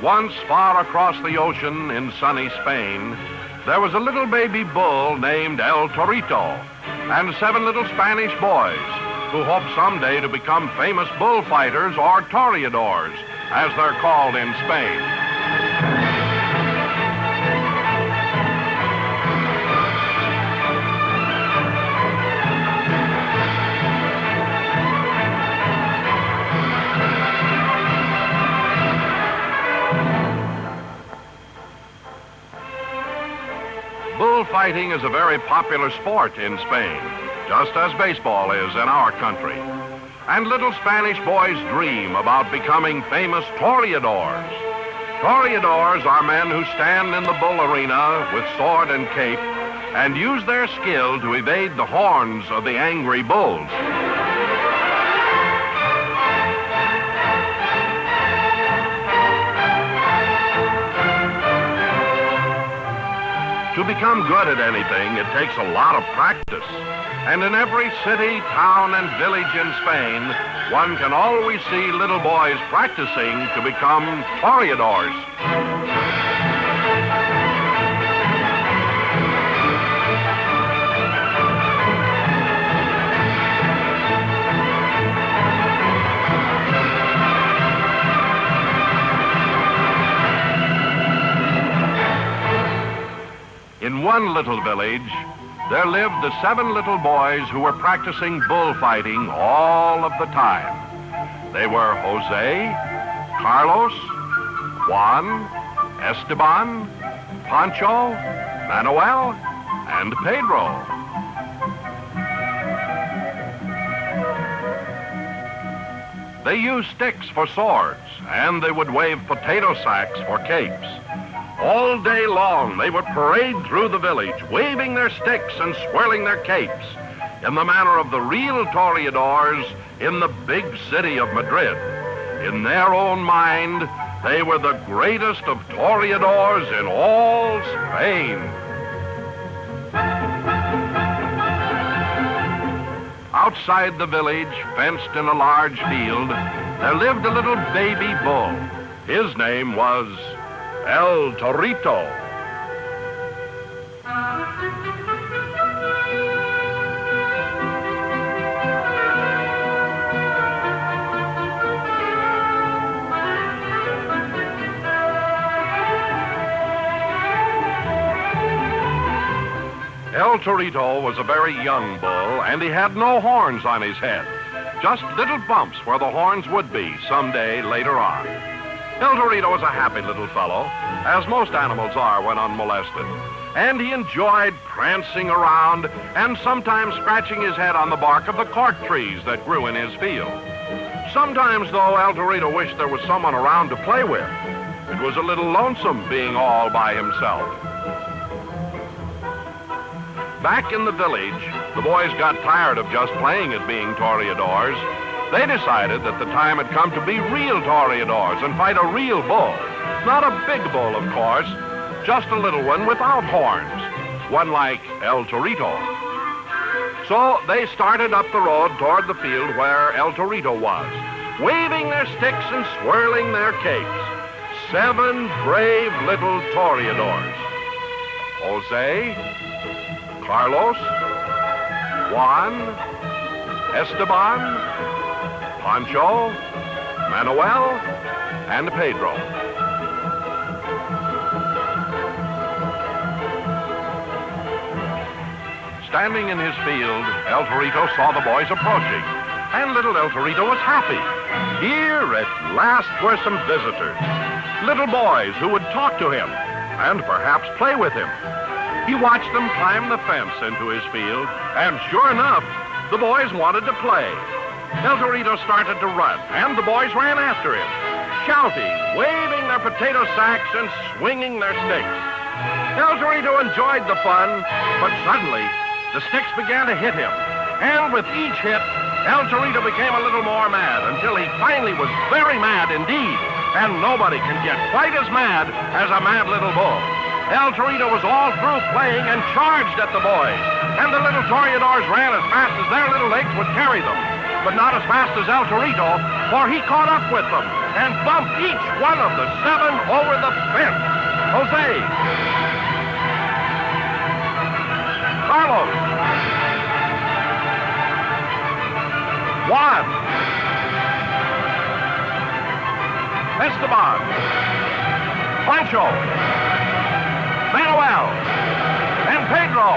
Once, far across the ocean in sunny Spain, there was a little baby bull named El Torito and 7 little Spanish boys who hoped someday to become famous bullfighters or toreadors, as they're called in Spain. Bullfighting is a very popular sport in Spain, just as baseball is in our country. And little Spanish boys dream about becoming famous toreadors. Toreadors are men who stand in the bull arena with sword and cape and use their skill to evade the horns of the angry bulls. To become good at anything, it takes a lot of practice. And in every city, town, and village in Spain, one can always see little boys practicing to become toreadors. In one little village, there lived the 7 little boys who were practicing bullfighting all of the time. They were Jose, Carlos, Juan, Esteban, Pancho, Manuel, and Pedro. They used sticks for swords, and they would wave potato sacks for capes. All day long, they would parade through the village, waving their sticks and swirling their capes, in the manner of the real toreadors in the big city of Madrid. In their own mind, they were the greatest of toreadors in all Spain. Outside the village, fenced in a large field, there lived a little baby bull. His name was El Torito. El Torito was a very young bull, and he had no horns on his head, just little bumps where the horns would be someday later on. El Torito was a happy little fellow, as most animals are when unmolested, and he enjoyed prancing around and sometimes scratching his head on the bark of the cork trees that grew in his field. Sometimes, though, El Torito wished there was someone around to play with. It was a little lonesome being all by himself. Back in the village, the boys got tired of just playing at being toreadors. They decided that the time had come to be real toreadors and fight a real bull. Not a big bull, of course, just a little one without horns, one like El Torito. So they started up the road toward the field where El Torito was, waving their sticks and swirling their capes. 7 brave little toreadors. Jose, Carlos, Juan, Esteban, Pancho, Manuel, and Pedro. Standing in his field, El Torito saw the boys approaching, and little El Torito was happy. Here at last were some visitors, little boys who would talk to him and perhaps play with him. He watched them climb the fence into his field, and sure enough, the boys wanted to play. El Torito started to run, and the boys ran after him, shouting, waving their potato sacks and swinging their sticks. El Torito enjoyed the fun, but suddenly the sticks began to hit him, and with each hit, El Torito became a little more mad until he finally was very mad indeed, and nobody can get quite as mad as a mad little bull. El Torito was all through playing and charged at the boys, and the little toreadors ran as fast as their little legs would carry them. But not as fast as El Torito, for he caught up with them. and bump each one of the 7 over the fence. Jose. Carlos. Juan. Esteban. Pancho. Manuel. And Pedro.